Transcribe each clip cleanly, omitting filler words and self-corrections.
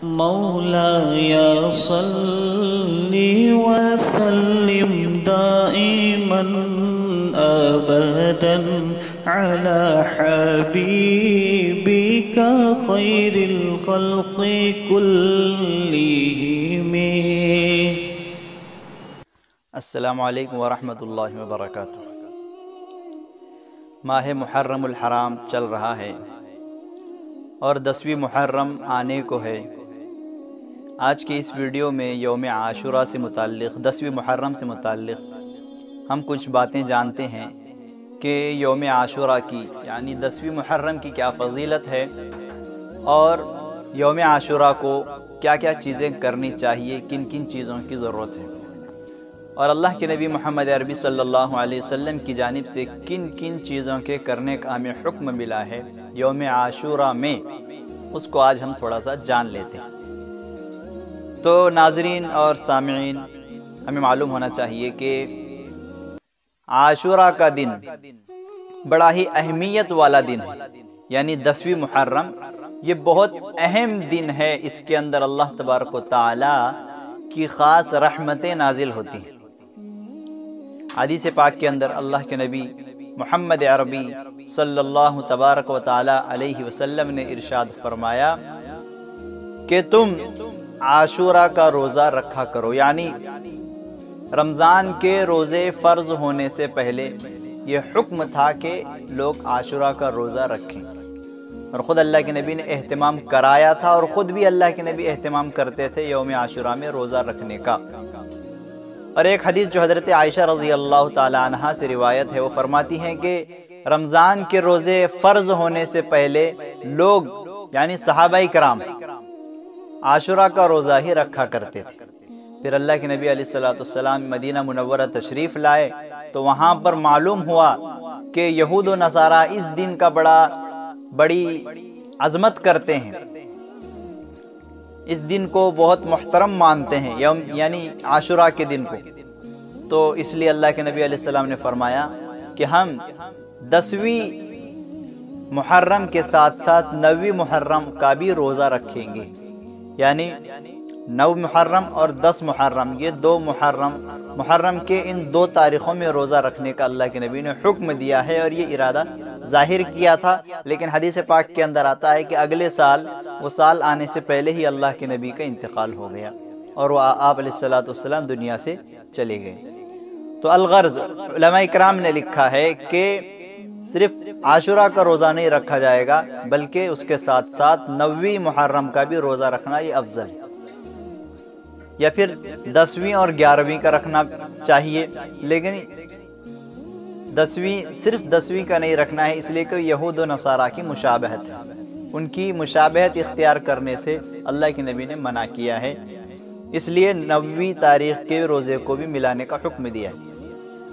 مولاي صل وسلم دائما أبدا على حبيبك خير الخلق كلهم. السلام علیکم ورحمۃ اللہ وبرکاتہ۔ ماہ محرم الحرام چل رہا ہے اور 10ویں محرم آنے کو ہے۔ آج کی اس ویڈیو میں یوم عاشوراء سے متعلق 10ویں محرم سے متعلق ہم کچھ باتیں جانتے ہیں کہ یوم عاشوراء کی یعنی 10ویں محرم کی کیا فضیلت ہے اور یوم عاشوراء کو کیا کیا چیزیں کرنی چاہیے، کن کن چیزوں کی ضرورت ہے، اور اللہ کے نبی محمد عربی صلی اللہ علیہ وسلم کی جانب سے کن کن چیزوں کے کرنے کا ہمیں حکم ملا ہے یوم عاشوراء میں، اس کو آج ہم تھوڑا سا جان لیتے ہیں۔ تو ناظرین اور سامعین، ہمیں معلوم ہونا چاہیے کہ عاشوراء کا دن بڑا ہی اہمیت والا دن ہے، یعنی 10ویں محرم یہ بہت اہم دن ہے۔ اس کے اندر اللہ تبارک و تعالی کی خاص رحمتیں نازل ہوتی ہیں۔ حدیث پاک کے اندر اللہ کے نبی محمد عربی صلی اللہ تبارک و تعالی علیہ وسلم نے ارشاد فرمایا کہ تم عاشوراء کا روزہ رکھا کرو، یعنی رمضان کے روزے فرض ہونے سے پہلے یہ حکم تھا کہ لوگ عاشوراء کا روزہ رکھیں، اور خود اللہ کے نبی نے اہتمام کرایا تھا، اور خود بھی اللہ کے نبی اہتمام کرتے تھے یوم عاشوراء میں روزہ رکھنے کا۔ اور ایک حدیث جو حضرت عائشہ رضی اللہ تعالی عنہا سے روایت ہے، وہ فرماتی ہیں کہ رمضان کے روزے فرض ہونے سے پہلے لوگ یعنی صحابہ کرام عاشوراء کا روزہ ہی رکھا کرتے تھے۔ پھر اللہ کے نبی علیہ السلام مدینہ منورہ تشریف لائے تو وہاں پر معلوم ہوا کہ یہود و نصارہ اس دن کا بڑی عظمت کرتے ہیں، اس دن کو بہت محترم مانتے ہیں، یعنی عاشوراء کے دن کو۔ تو اس لیے اللہ کے نبی علیہ السلام نے فرمایا کہ ہم 10ویں محرم کے ساتھ ساتھ 9ویں محرم کا بھی روزہ رکھیں گے، یعنی 9 محرم اور 10 محرم، یہ 2 محرم کے ان 2 تاریخوں میں روزہ رکھنے کا اللہ کے نبی نے حکم دیا ہے، اور یہ ارادہ ظاہر کیا تھا۔ لیکن حدیث پاک کے اندر آتا ہے کہ اگلے سال، وہ سال آنے سے پہلے ہی اللہ کے نبی کا انتقال ہو گیا اور وہ آپ علیہ السلام دنیا سے چلے گئے۔ تو الغرض علماء کرام نے لکھا ہے کہ صرف عاشوراء کا روزہ نہیں رکھا جائے گا، بلکہ اس کے ساتھ ساتھ 9ویں محرم کا بھی روزہ رکھنا یہ افضل ہے، یا پھر 10ویں اور 11ویں کا رکھنا چاہیے، لیکن صرف 10ویں کا نہیں رکھنا ہے، اس لیے کہ یہود و نصارہ کی مشابہت ہے، ان کی مشابہت اختیار کرنے سے اللہ کے نبی نے منع کیا ہے، اس لیے 9ویں تاریخ کے روزے کو بھی ملانے کا حکم دیا ہے۔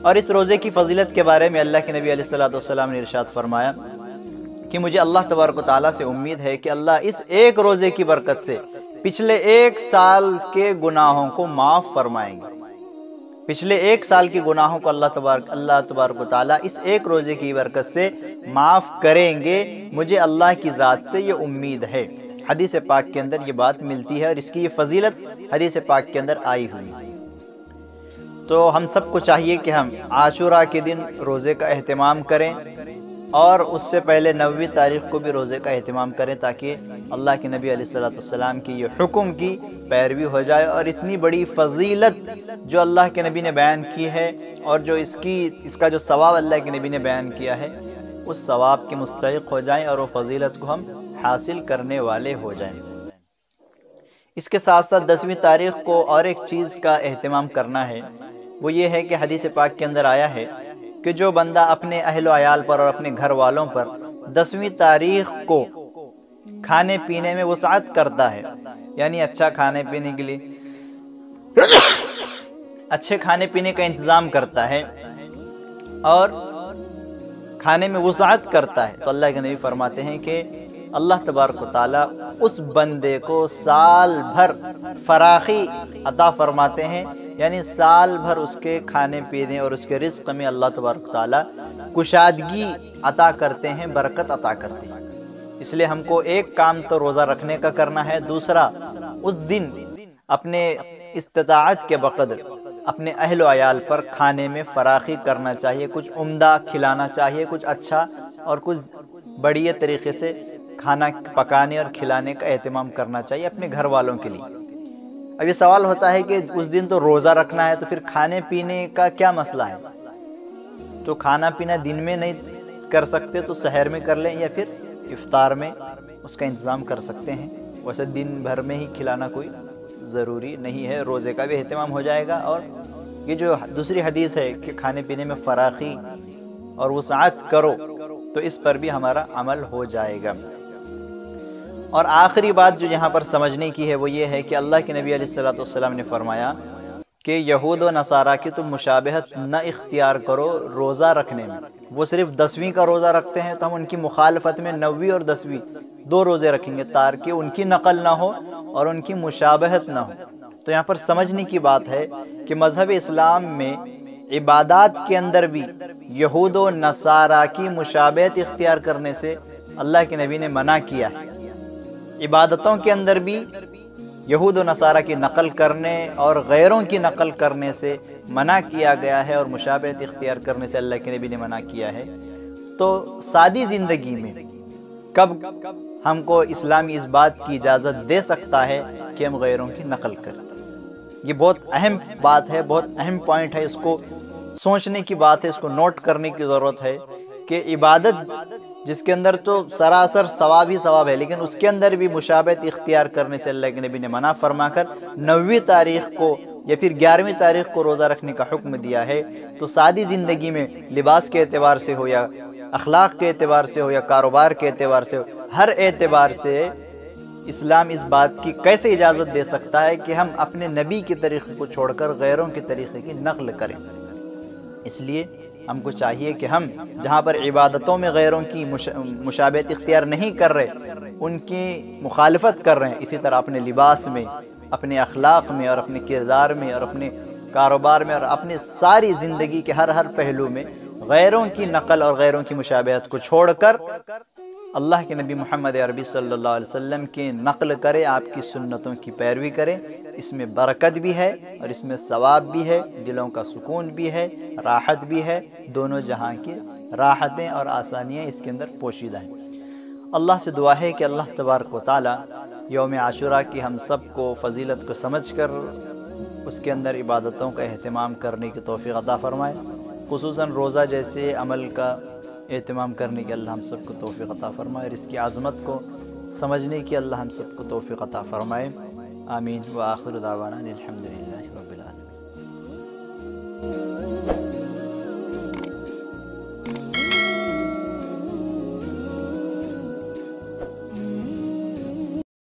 اور اس روزے کی فضیلت کے بارے میں اللہ کے نبی علیہ السلام نے ارشاد فرمایا کہ مجھے اللہ تبارک و تعالیٰ سے امید ہے کہ اللہ اس ایک روزے کی برکت سے پچھلے 1 سال کے گناہوں کو معاف فرمائیں گے۔ پچھلے 1 سال کے گناہوں کو اللہ تبارک و تعالیٰ اس ایک روزے کی برکت سے معاف کریں گے، مجھے اللہ کی ذات سے یہ امید ہے۔ حدیث پاک کے اندر یہ بات ملتی ہے، اور اس کی یہ فضیلت حدیث پاک کے اندر آئی ہوئی۔ تو ہم سب کو چاہیے کہ ہم عاشوراء کے دن روزے کا اہتمام کریں، اور اس سے پہلے 9ویں تاریخ کو بھی روزے کا اہتمام کریں، تاکہ اللہ کے نبی علیہ السلام کی یہ حکم کی پیروی ہو جائے، اور اتنی بڑی فضیلت جو اللہ کے نبی نے بیان کی ہے، اور جو اس کا جو ثواب اللہ کے نبی نے بیان کیا ہے، اس ثواب کے مستحق ہو جائیں، اور وہ فضیلت کو ہم حاصل کرنے والے ہو جائیں۔ اس کے ساتھ ساتھ 10ویں تاریخ کو اور ایک چیز کا اہتمام کرنا ہے، وہ یہ ہے کہ حدیث پاک کے اندر آیا ہے کہ جو بندہ اپنے اہل و عیال پر اور اپنے گھر والوں پر 10ویں تاریخ کو کھانے پینے میں وسعت کرتا ہے، یعنی اچھا کھانے پینے کے لیے اچھے کھانے پینے کا انتظام کرتا ہے اور کھانے میں وسعت کرتا ہے، تو اللہ کے نبی فرماتے ہیں کہ اللہ تبارک و تعالیٰ اس بندے کو سال بھر فراخی عطا فرماتے ہیں، یعنی سال بھر اس کے کھانے پینے اور اس کے رزق میں اللہ تبارک و تعالیٰ کشادگی عطا کرتے ہیں، برکت عطا کرتے ہیں۔ اس لیے ہم کو ایک کام تو روزہ رکھنے کا کرنا ہے، دوسرا اس دن اپنے استطاعت کے بقدر اپنے اہل و عیال پر کھانے میں فراخی کرنا چاہیے، کچھ عمدہ کھلانا چاہیے، کچھ اچھا اور کچھ بڑھیا طریقے سے کھانا پکانے اور کھلانے کا اہتمام کرنا چاہیے اپنے گھر والوں کے لیے۔ اب یہ سوال ہوتا ہے کہ اس دن تو روزہ رکھنا ہے، تو پھر کھانے پینے کا کیا مسئلہ ہے؟ تو کھانا پینا دن میں نہیں کر سکتے تو سحر میں کر لیں، یا پھر افطار میں اس کا انتظام کر سکتے ہیں۔ ویسے دن بھر میں ہی کھلانا کوئی ضروری نہیں ہے، روزے کا بھی اہتمام ہو جائے گا۔ اور یہ جو دوسری حدیث ہے کہ کھانے پینے میں فراخی اور وسعت کرو، تو اس پر بھی ہمارا عمل ہو جائے گا۔ اور آخری بات جو یہاں پر سمجھنے کی ہے وہ یہ ہے کہ اللہ کے نبی علیہ السلام نے فرمایا کہ یہود و نصارہ کی تم مشابہت نہ اختیار کرو روزہ رکھنے میں۔ وہ صرف 10ویں کا روزہ رکھتے ہیں تو ہم ان کی مخالفت میں 9ویں اور 10ویں 2 روزے رکھیں گے تاکہ ان کی نقل نہ ہو اور ان کی مشابہت نہ ہو۔ تو یہاں پر سمجھنے کی بات ہے کہ مذہب اسلام میں عبادات کے اندر بھی یہود و نصارہ کی مشابہت اختیار کرنے سے اللہ کے نبی نے منع کیا ہے۔ عبادتوں کے اندر بھی یہود و نصارہ کی نقل کرنے اور غیروں کی نقل کرنے سے منع کیا گیا ہے، اور مشابہت اختیار کرنے سے اللہ کے نبی نے منع کیا ہے۔ تو سادی زندگی میں کب ہم کو اسلام اس بات کی اجازت دے سکتا ہے کہ ہم غیروں کی نقل کریں؟ یہ بہت اہم بات ہے، بہت اہم پوائنٹ ہے، اس کو سوچنے کی بات ہے، اس کو نوٹ کرنے کی ضرورت ہے کہ عبادت جس کے اندر تو سراسر ثواب ہی ثواب ہے، لیکن اس کے اندر بھی مشابہت اختیار کرنے سے اللہ کے نبی نے منع فرما کر 9ویں تاریخ کو یا پھر 11ویں تاریخ کو روزہ رکھنے کا حکم دیا ہے۔ تو سادی زندگی میں لباس کے اعتبار سے ہو یا اخلاق کے اعتبار سے ہو یا کاروبار کے اعتبار سے ہو، ہر اعتبار سے اسلام اس بات کی کیسے اجازت دے سکتا ہے کہ ہم اپنے نبی کے طریقے کو چھوڑ کر غیروں کے طریقے کی نقل کریں؟ اس لیے ہم کو چاہیے کہ ہم جہاں پر عبادتوں میں غیروں کی مشابہت اختیار نہیں کر رہے، ان کی مخالفت کر رہے ہیں، اسی طرح اپنے لباس میں، اپنے اخلاق میں اور اپنے کردار میں اور اپنے کاروبار میں اور اپنے ساری زندگی کے ہر پہلو میں غیروں کی نقل اور غیروں کی مشابہت کو چھوڑ کر اللہ کے نبی محمد عربی صلی اللہ علیہ وسلم کی نقل کرے، آپ کی سنتوں کی پیروی کرے۔ اس میں برکت بھی ہے اور اس میں ثواب بھی ہے، دلوں کا سکون بھی ہے، راحت بھی ہے، دونوں جہاں کی راحتیں اور آسانیاں اس کے اندر پوشیدہ ہیں۔ اللہ سے دعا ہے کہ اللہ تبارک و تعالی یوم عاشوراء کی ہم سب کو فضیلت کو سمجھ کر اس کے اندر عبادتوں کا اہتمام کرنے کی توفیق عطا فرمائے، خصوصاً روزہ جیسے عمل کا اہتمام کرنے کی اللہ ہم سب کو توفیق عطا فرمائے، اور اس کی عظمت کو سمجھنے کی اللہ ہم سب کو توفیق عطا فرمائے۔ آمین۔ وآخر دعوانا الحمدللہ رب العالمین۔